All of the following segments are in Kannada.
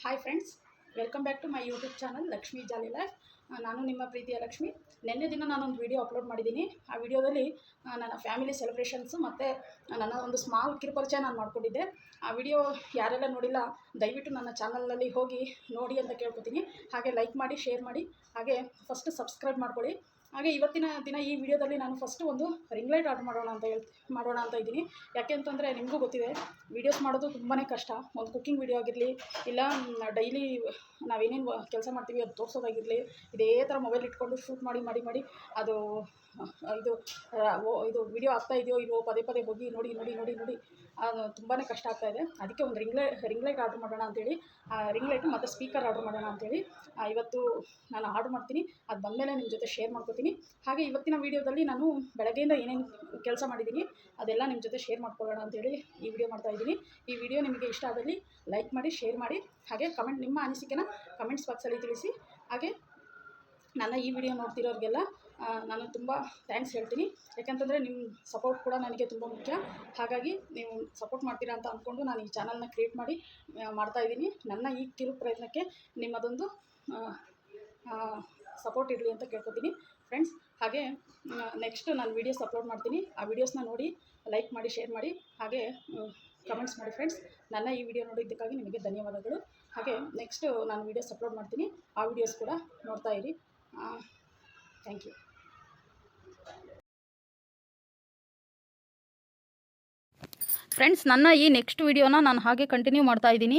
Hi friends, welcome back to my YouTube channel Lakshmi jolly life. ನಾನು ನಿಮ್ಮ ಪ್ರೀತಿಯ ಲಕ್ಷ್ಮಿ. ನಿನ್ನೆ ದಿನ ನಾನೊಂದು ವಿಡಿಯೋ ಅಪ್ಲೋಡ್ ಮಾಡಿದ್ದೀನಿ. ಆ ವಿಡಿಯೋದಲ್ಲಿ ನನ್ನ ಫ್ಯಾಮಿಲಿ ಸೆಲೆಬ್ರೇಷನ್ಸು ಮತ್ತು ನನ್ನ ಒಂದು ಸ್ಮಾಲ್ ಕಿರುಪರಿಚಯ ನಾನು ಮಾಡ್ಕೊಂಡಿದ್ದೆ. ಆ ವಿಡಿಯೋ ಯಾರೆಲ್ಲ ನೋಡಿಲ್ಲ ದಯವಿಟ್ಟು ನನ್ನ ಚಾನಲಲ್ಲಿ ಹೋಗಿ ನೋಡಿ ಅಂತ ಕೇಳ್ಕೊತೀನಿ. ಹಾಗೆ ಲೈಕ್ ಮಾಡಿ, ಶೇರ್ ಮಾಡಿ, ಹಾಗೆ ಫಸ್ಟ್ ಸಬ್ಸ್ಕ್ರೈಬ್ ಮಾಡ್ಕೊಳ್ಳಿ. ಹಾಗೆ ಇವತ್ತಿನ ದಿನ ಈ ವಿಡಿಯೋದಲ್ಲಿ ನಾನು ಫಸ್ಟು ಒಂದು ರಿಂಗ್ ಲೈಟ್ ಆರ್ಡರ್ ಮಾಡೋಣ ಅಂತ ಇದ್ದೀನಿ. ಯಾಕೆ ಅಂತಂದರೆ ನಿಮಗೂ ಗೊತ್ತಿದೆ, ವೀಡಿಯೋಸ್ ಮಾಡೋದು ತುಂಬಾ ಕಷ್ಟ. ಒಂದು ಕುಕ್ಕಿಂಗ್ ವೀಡಿಯೋ ಆಗಿರಲಿ, ಇಲ್ಲ ಡೈಲಿ ನಾವೇನೇನು ಕೆಲಸ ಮಾಡ್ತೀವಿ ಅದು ತೋರಿಸೋದಾಗಿರಲಿ, ಇದೇ ಥರ ಮೊಬೈಲ್ ಇಟ್ಕೊಂಡು ಶೂಟ್ ಮಾಡಿ ಅದು ಇದು ವಿಡಿಯೋ ಆಗ್ತಾ ಇದೆಯೋ ಇಲ್ವೋ ಪದೇ ಪದೇ ಹೋಗಿ ನೋಡಿ ಅದು ತುಂಬಾ ಕಷ್ಟ ಆಗ್ತಾಯಿದೆ. ಅದಕ್ಕೆ ಒಂದು ರಿಂಗ್ ಲೈಟ್ ಆರ್ಡ್ರ್ ಮಾಡೋಣ ಅಂತೇಳಿ, ರಿಂಗ್ ಲೈಟು ಮತ್ತು ಸ್ಪೀಕರ್ ಆರ್ಡ್ರ್ ಮಾಡೋಣ ಅಂತೇಳಿ ಇವತ್ತು ನಾನು ಆರ್ಡ್ರ್ ಮಾಡ್ತೀನಿ. ಅದು ಬಂದಮೇಲೆ ನಿಮ್ಮ ಜೊತೆ ಶೇರ್ ಮಾಡ್ಕೊತೀನಿ. ಹಾಗೆ ಇವತ್ತಿನ ವೀಡಿಯೋದಲ್ಲಿ ನಾನು ಬೆಳಗ್ಗೆಯಿಂದ ಏನೇನು ಕೆಲಸ ಮಾಡಿದ್ದೀನಿ ಅದೆಲ್ಲ ನಿಮ್ಮ ಜೊತೆ ಶೇರ್ ಮಾಡ್ಕೊಳ್ಳೋಣ ಅಂತೇಳಿ ಈ ವಿಡಿಯೋ ಮಾಡ್ತಾಯಿದ್ದೀನಿ. ಈ ವಿಡಿಯೋ ನಿಮಗೆ ಇಷ್ಟ ಆದಲ್ಲಿ ಲೈಕ್ ಮಾಡಿ, ಶೇರ್ ಮಾಡಿ, ಹಾಗೆ ನಿಮ್ಮ ಅನಿಸಿಕೆನ ಕಮೆಂಟ್ಸ್ ಬಾಕ್ಸಲ್ಲಿ ತಿಳಿಸಿ. ಹಾಗೆ ನನ್ನ ಈ ವಿಡಿಯೋ ನೋಡ್ತಿರೋರಿಗೆಲ್ಲ ನಾನು ತುಂಬ ಥ್ಯಾಂಕ್ಸ್ ಹೇಳ್ತೀನಿ. ಯಾಕೆಂತಂದರೆ ನಿಮ್ಮ ಸಪೋರ್ಟ್ ಕೂಡ ನನಗೆ ತುಂಬ ಮುಖ್ಯ. ಹಾಗಾಗಿ ನೀವು ಸಪೋರ್ಟ್ ಮಾಡ್ತೀರಾ ಅಂತ ಅಂದ್ಕೊಂಡು ನಾನು ಈ ಚಾನಲ್ನ ಕ್ರಿಯೇಟ್ ಮಾಡಿ ಮಾಡ್ತಾಯಿದ್ದೀನಿ. ನನ್ನ ಈ ಕಿರು ಪ್ರಯತ್ನಕ್ಕೆ ನಿಮ್ಮದೊಂದು ಸಪೋರ್ಟ್ ಇರಲಿ ಅಂತ ಕೇಳ್ಕೊತೀನಿ ಫ್ರೆಂಡ್ಸ್. ಹಾಗೆ ನೆಕ್ಸ್ಟ್ ನಾನು ವೀಡಿಯೋಸ್ ಅಪ್ಲೋಡ್ ಮಾಡ್ತೀನಿ. ಆ ವೀಡಿಯೋಸ್ನ ನೋಡಿ ಲೈಕ್ ಮಾಡಿ, ಶೇರ್ ಮಾಡಿ, ಹಾಗೆ ಕಮೆಂಟ್ಸ್ ಮಾಡಿ ಫ್ರೆಂಡ್ಸ್. ನನ್ನ ಈ ವಿಡಿಯೋ ನೋಡಿದ್ದಕ್ಕಾಗಿ ನಿಮಗೆ ಧನ್ಯವಾದಗಳು. ಹಾಗೆ ನೆಕ್ಸ್ಟು ನಾನು ವೀಡಿಯೋಸ್ ಅಪ್ಲೋಡ್ ಮಾಡ್ತೀನಿ, ಆ ವಿಡಿಯೋಸ್ ಕೂಡ ನೋಡ್ತಾ ಇರಿ. Thank you. ಫ್ರೆಂಡ್ಸ್, ನನ್ನ ಈ ನೆಕ್ಸ್ಟ್ ವಿಡಿಯೋನ ನಾನು ಹಾಗೆ ಕಂಟಿನ್ಯೂ ಮಾಡ್ತಾ ಇದ್ದೀನಿ.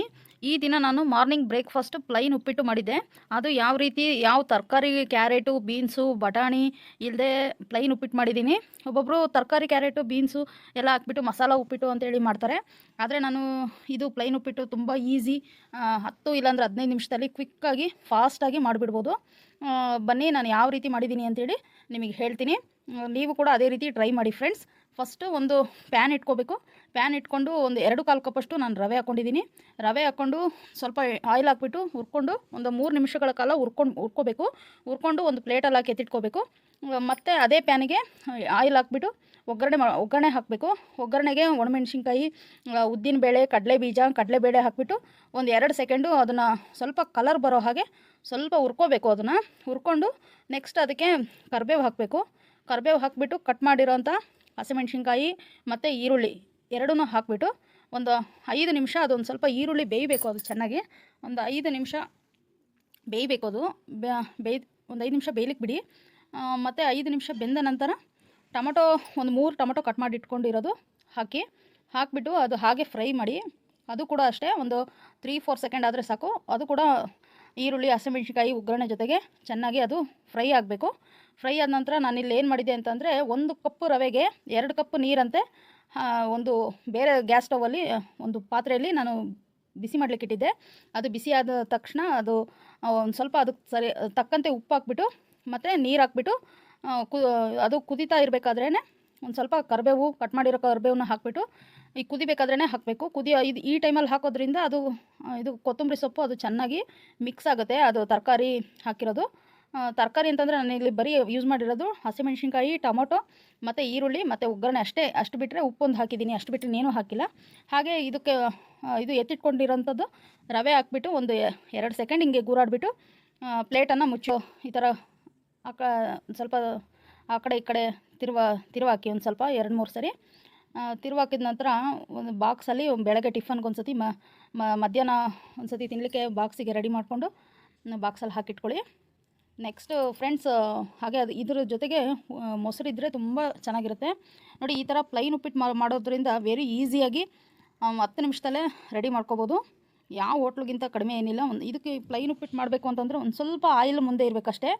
ಈ ದಿನ ನಾನು ಮಾರ್ನಿಂಗ್ ಬ್ರೇಕ್ಫಾಸ್ಟ್ ಪ್ಲೈನ್ ಉಪ್ಪಿಟ್ಟು ಮಾಡಿದ್ದೆ. ಅದು ಯಾವ ತರಕಾರಿ, ಕ್ಯಾರೆಟು, ಬೀನ್ಸು, ಬಟಾಣಿ ಇಲ್ಲದೆ ಪ್ಲೈನ್ ಉಪ್ಪಿಟ್ಟು ಮಾಡಿದ್ದೀನಿ. ಒಬ್ಬೊಬ್ಬರು ತರಕಾರಿ, ಕ್ಯಾರೆಟು, ಬೀನ್ಸು ಎಲ್ಲ ಹಾಕ್ಬಿಟ್ಟು ಮಸಾಲ ಉಪ್ಪಿಟ್ಟು ಅಂತೇಳಿ ಮಾಡ್ತಾರೆ. ಆದರೆ ನಾನು ಇದು ಪ್ಲೈನ್ ಉಪ್ಪಿಟ್ಟು ತುಂಬ ಈಸಿ, 10 ಇಲ್ಲಾಂದ್ರೆ 15 ನಿಮಿಷದಲ್ಲಿ ಕ್ವಿಕ್ಕಾಗಿ ಫಾಸ್ಟಾಗಿ ಮಾಡಿಬಿಡ್ಬೋದು. ಬನ್ನಿ ನಾನು ಯಾವ ರೀತಿ ಮಾಡಿದ್ದೀನಿ ಅಂತೇಳಿ ನಿಮಗೆ ಹೇಳ್ತೀನಿ. ನೀವು ಕೂಡ ಅದೇ ರೀತಿ ಟ್ರೈ ಮಾಡಿ ಫ್ರೆಂಡ್ಸ್. ಫಸ್ಟು ಒಂದು ಪ್ಯಾನ್ ಇಟ್ಕೋಬೇಕು. ಪ್ಯಾನ್ ಇಟ್ಕೊಂಡು ಒಂದು 2/4 ಕಪ್ಪಷ್ಟು ನಾನು ರವೆ ಹಾಕ್ಕೊಂಡಿದ್ದೀನಿ. ರವೆ ಹಾಕ್ಕೊಂಡು ಸ್ವಲ್ಪ ಆಯಿಲ್ ಹಾಕ್ಬಿಟ್ಟು ಹುರ್ಕೊಂಡು ಒಂದು 3 ನಿಮಿಷಗಳ ಕಾಲ ಹುರ್ಕೋಬೇಕು. ಹುರ್ಕೊಂಡು ಒಂದು ಪ್ಲೇಟಲ್ಲಿ ಹಾಕಿ ಎತ್ತಿಟ್ಕೋಬೇಕು. ಮತ್ತು ಅದೇ ಪ್ಯಾನಿಗೆ ಆಯಿಲ್ ಹಾಕ್ಬಿಟ್ಟು ಒಗ್ಗರಣೆ ಹಾಕಬೇಕು. ಒಗ್ಗರಣೆಗೆ ಒಣಮೆಣ್ಸಿನ್ಕಾಯಿ, ಉದ್ದಿನಬೇಳೆ, ಕಡಲೆಬೇಳೆ ಹಾಕಿಬಿಟ್ಟು ಒಂದು 2 ಸೆಕೆಂಡು ಅದನ್ನು ಸ್ವಲ್ಪ ಕಲರ್ ಬರೋ ಹಾಗೆ ಸ್ವಲ್ಪ ಹುರ್ಕೋಬೇಕು. ಅದನ್ನು ಹುರ್ಕೊಂಡು ನೆಕ್ಸ್ಟ್ ಅದಕ್ಕೆ ಕರಿಬೇವು ಹಾಕಿಬಿಟ್ಟು ಕಟ್ ಮಾಡಿರೋಂಥ ಹಸಿಮೆಣ್ಸಿನ್ಕಾಯಿ ಮತ್ತು ಈರುಳ್ಳಿ ಎರಡೂ ಹಾಕಿಬಿಟ್ಟು ಒಂದು 5 ನಿಮಿಷ ಅದೊಂದು ಸ್ವಲ್ಪ ಈರುಳ್ಳಿ ಬೇಯಬೇಕು. ಅದು ಚೆನ್ನಾಗಿ ಒಂದು 5 ನಿಮಿಷ ಬೇಯಬೇಕು. ಅದು ಒಂದು 5 ನಿಮಿಷ ಬೇಯಲಿಕ್ಕೆ ಬಿಡಿ. ಮತ್ತು 5 ನಿಮಿಷ ಬೆಂದ ನಂತರ ಒಂದು 3 ಟೊಮೊಟೊ ಕಟ್ ಮಾಡಿ ಇಟ್ಕೊಂಡಿರೋದು ಹಾಕಿಬಿಟ್ಟು ಅದು ಹಾಗೆ ಫ್ರೈ ಮಾಡಿ. ಅದು ಕೂಡ ಅಷ್ಟೇ ಒಂದು 3-4 ಸೆಕೆಂಡ್ ಆದರೆ ಸಾಕು. ಅದು ಕೂಡ ಈರುಳ್ಳಿ, ಹಸಿಮೆಣ್ಸಿನ್ಕಾಯಿ ಒಗ್ಗರಣೆ ಜೊತೆಗೆ ಚೆನ್ನಾಗಿ ಅದು ಫ್ರೈ ಆಗಬೇಕು. ಫ್ರೈ ಆದ ನಂತರ ನಾನಿಲ್ಲಿ ಏನು ಮಾಡಿದೆ ಅಂತಂದರೆ 1 ಕಪ್ಪು ರವೆಗೆ 2 ಕಪ್ ನೀರಂತೆ ಒಂದು ಬೇರೆ ಗ್ಯಾಸ್ ಸ್ಟವಲ್ಲಿ ಒಂದು ಪಾತ್ರೆಯಲ್ಲಿ ನಾನು ಬಿಸಿ ಮಾಡಲಿಕ್ಕೆ ಇಟ್ಟಿದ್ದೆ. ಅದು ಬಿಸಿ ಆದ ತಕ್ಷಣ ಅದು ಒಂದು ಸ್ವಲ್ಪ ಅದಕ್ಕೆ ತಕ್ಕಂತೆ ಉಪ್ಪು ಹಾಕ್ಬಿಟ್ಟು ಮತ್ತು ನೀರು ಹಾಕ್ಬಿಟ್ಟು ಅದು ಕುದೀತಾ ಇರಬೇಕಾದ್ರೇ ಒಂದು ಸ್ವಲ್ಪ ಕಟ್ ಮಾಡಿರೋ ಕರಿಬೇವನ್ನ ಹಾಕಿಬಿಟ್ಟು ಈ ಕುದಿಬೇಕಾದ್ರೇ ಹಾಕಬೇಕು. ಈ ಟೈಮಲ್ಲಿ ಹಾಕೋದ್ರಿಂದ ಇದು ಕೊತ್ತಂಬರಿ ಸೊಪ್ಪು ಅದು ಚೆನ್ನಾಗಿ ಮಿಕ್ಸ್ ಆಗುತ್ತೆ. ಅದು ತರಕಾರಿ ಹಾಕಿರೋದು. ತರಕಾರಿ ಅಂತಂದರೆ ನಾನು ಇಲ್ಲಿ ಬರೀ ಯೂಸ್ ಮಾಡಿರೋದು ಹಸಿಮೆಣ್ಸಿನ್ಕಾಯಿ, ಟೊಮೊಟೊ ಮತ್ತು ಈರುಳ್ಳಿ ಮತ್ತು ಒಗ್ಗರಣೆ ಅಷ್ಟು ಬಿಟ್ಟರೆ ಉಪ್ಪೊಂದು ಹಾಕಿದ್ದೀನಿ. ಅಷ್ಟು ಬಿಟ್ಟರೆ ಏನೂ ಹಾಕಿಲ್ಲ. ಹಾಗೆ ಇದು ಎತ್ತಿಟ್ಕೊಂಡಿರೋಂಥದ್ದು ರವೆ ಹಾಕ್ಬಿಟ್ಟು ಒಂದು 2 ಸೆಕೆಂಡ್ ಹಿಂಗೆ ಗೂರಾಡಿಬಿಟ್ಟು ಪ್ಲೇಟನ್ನು ಮುಚ್ಚೋ. ಈ ಥರ ಸ್ವಲ್ಪ ಆ ಕಡೆ ಈ ಕಡೆ ತಿರುವಾಕಿ ಒಂದು ಸ್ವಲ್ಪ 2-3 ಸರಿ ತಿರುವಾಕಿದ ನಂತರ ಒಂದು ಬಾಕ್ಸಲ್ಲಿ ಬೆಳಗ್ಗೆ ಟಿಫನ್ಗೆ ಒಂದು ಸತಿ ಮಧ್ಯಾಹ್ನ ಒಂದು ಸತಿ ತಿನ್ನಲಿಕ್ಕೆ ಬಾಕ್ಸಿಗೆ ರೆಡಿ ಮಾಡಿಕೊಂಡು ಬಾಕ್ಸಲ್ಲಿ ಹಾಕಿಟ್ಕೊಳ್ಳಿ. ನೆಕ್ಸ್ಟು ಫ್ರೆಂಡ್ಸ್, ಹಾಗೆ ಇದ್ರ ಜೊತೆಗೆ ಮೊಸರು ಇದ್ದರೆ ತುಂಬ ಚೆನ್ನಾಗಿರುತ್ತೆ ನೋಡಿ. ಈ ಥರ ಪ್ಲೈನ್ ಉಪ್ಪಿಟ್ಟು ಮಾಡೋದ್ರಿಂದ ವೆರಿ ಈಸಿಯಾಗಿ 10 ನಿಮಿಷದಲ್ಲೇ ರೆಡಿ ಮಾಡ್ಕೋಬೋದು. ಯಾವ ಹೋಟ್ಲಿಗಿಂತ ಕಡಿಮೆ ಏನಿಲ್ಲ. ಇದಕ್ಕೆ ಪ್ಲೈನ್ ಉಪ್ಪಿಟ್ಟು ಮಾಡಬೇಕು ಅಂತಂದರೆ ಒಂದು ಸ್ವಲ್ಪ ಆಯಿಲ್ ಮುಂದೆ ಇರಬೇಕಷ್ಟೇ.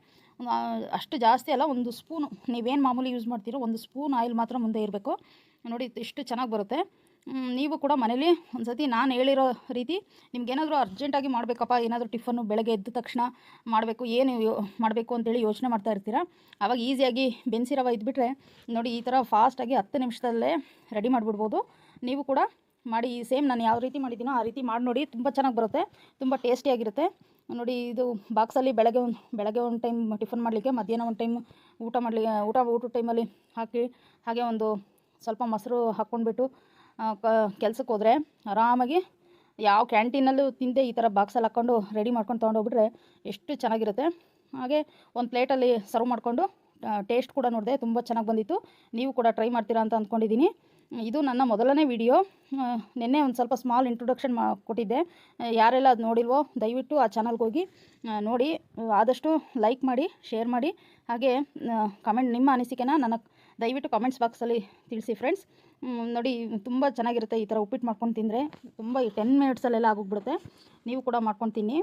ಅಷ್ಟು ಜಾಸ್ತಿ ಅಲ್ಲ, 1 ಸ್ಪೂನು, ನೀವೇನು ಮಾಮೂಲಿ ಯೂಸ್ ಮಾಡ್ತೀರೋ 1 ಸ್ಪೂನ್ ಆಯಿಲ್ ಮಾತ್ರ ಮುಂದೆ ಇರಬೇಕು ನೋಡಿ. ಇಷ್ಟು ಚೆನ್ನಾಗಿ ಬರುತ್ತೆ. ನೀವು ಕೂಡ ಮನೇಲಿ ಒಂದು ಸತಿ ನಾನು ಹೇಳಿರೋ ರೀತಿ ನಿಮ್ಗೇನಾದರೂ ಅರ್ಜೆಂಟಾಗಿ ಮಾಡಬೇಕಪ್ಪ, ಏನಾದರೂ ಟಿಫನ್ನು ಬೆಳಗ್ಗೆ ಎದ್ದ ತಕ್ಷಣ ಏನು ಮಾಡಬೇಕು ಅಂತೇಳಿ ಯೋಚನೆ ಮಾಡ್ತಾ ಇರ್ತೀರ. ಆವಾಗ ಈಸಿಯಾಗಿ ಬೆನ್ಸಿ ರವೆ ಇದ್ಬಿಟ್ರೆ ನೋಡಿ, ಈ ಥರ ಫಾಸ್ಟಾಗಿ 10 ನಿಮಿಷದಲ್ಲೇ ರೆಡಿ ಮಾಡಿಬಿಡ್ಬೋದು. ನೀವು ಕೂಡ ಮಾಡಿ. ಸೇಮ್ ನಾನು ಯಾವ ರೀತಿ ಮಾಡಿದ್ದೀನೋ ಆ ರೀತಿ ಮಾಡಿ ನೋಡಿ. ತುಂಬ ಚೆನ್ನಾಗಿ ಬರುತ್ತೆ, ತುಂಬ ಟೇಸ್ಟಿಯಾಗಿರುತ್ತೆ ನೋಡಿ. ಇದು ಬಾಕ್ಸಲ್ಲಿ ಬೆಳಗ್ಗೆ ಒಂದು ಟೈಮ್ ಟಿಫನ್ ಮಾಡಲಿಕ್ಕೆ, ಮಧ್ಯಾಹ್ನ ಒಂದು ಟೈಮ್ ಊಟ ಟೈಮಲ್ಲಿ ಹಾಕಿ, ಹಾಗೆ ಒಂದು ಸ್ವಲ್ಪ ಮೊಸರು ಹಾಕ್ಕೊಂಡ್ಬಿಟ್ಟು ಕೆಲಸಕ್ಕೆ ಹೋದರೆ ಆರಾಮಾಗಿ ಯಾವ ಕ್ಯಾಂಟೀನಲ್ಲೂ ತಿಂದೆ ಈ ಥರ ಬಾಕ್ಸಲ್ಲಿ ಹಾಕ್ಕೊಂಡು ರೆಡಿ ಮಾಡ್ಕೊಂಡು ತೊಗೊಂಡೋಗ್ಬಿಟ್ರೆ ಎಷ್ಟು ಚೆನ್ನಾಗಿರುತ್ತೆ. ಹಾಗೆ ಒಂದು ಪ್ಲೇಟಲ್ಲಿ ಸರ್ವ್ ಮಾಡಿಕೊಂಡು ಟೇಸ್ಟ್ ಕೂಡ ನೋಡಿದೆ, ತುಂಬ ಚೆನ್ನಾಗಿ ಬಂದಿತ್ತು. ನೀವು ಕೂಡ ಟ್ರೈ ಮಾಡ್ತೀರಾ ಅಂತ ಅಂದ್ಕೊಂಡಿದ್ದೀನಿ. ಇದು ನನ್ನ ಮೊದಲನೇ ವಿಡಿಯೋ. ನಿನ್ನೆ ಒಂದು ಸ್ವಲ್ಪ ಸ್ಮಾಲ್ ಇಂಟ್ರೊಡಕ್ಷನ್ ಕೊಟ್ಟಿದ್ದೆ. ಯಾರೆಲ್ಲ ಅದು ನೋಡಿಲ್ವೋ ದಯವಿಟ್ಟು ಆ ಚಾನಲ್ಗೆ ಹೋಗಿ ನೋಡಿ. ಆದಷ್ಟು ಲೈಕ್ ಮಾಡಿ, ಶೇರ್ ಮಾಡಿ, ಹಾಗೆ ನಿಮ್ಮ ಅನಿಸಿಕೆನ ನನಗೆ ದಯವಿಟ್ಟು ಕಾಮೆಂಟ್ಸ್ ಬಾಕ್ಸಲ್ಲಿ ತಿಳಿಸಿ ಫ್ರೆಂಡ್ಸ್. ನೋಡಿ ತುಂಬ ಚೆನ್ನಾಗಿರುತ್ತೆ ಈ ಥರ ಉಪ್ಪಿಟ್ಟು ಮಾಡ್ಕೊಂಡು ತಿಂದರೆ. ತುಂಬ 10 ಮಿನಿಟ್ಸಲ್ಲೆಲ್ಲ ಆಗೋಗ್ಬಿಡುತ್ತೆ. ನೀವು ಕೂಡ ಮಾಡ್ಕೊಂಡು ತಿನ್ನಿ.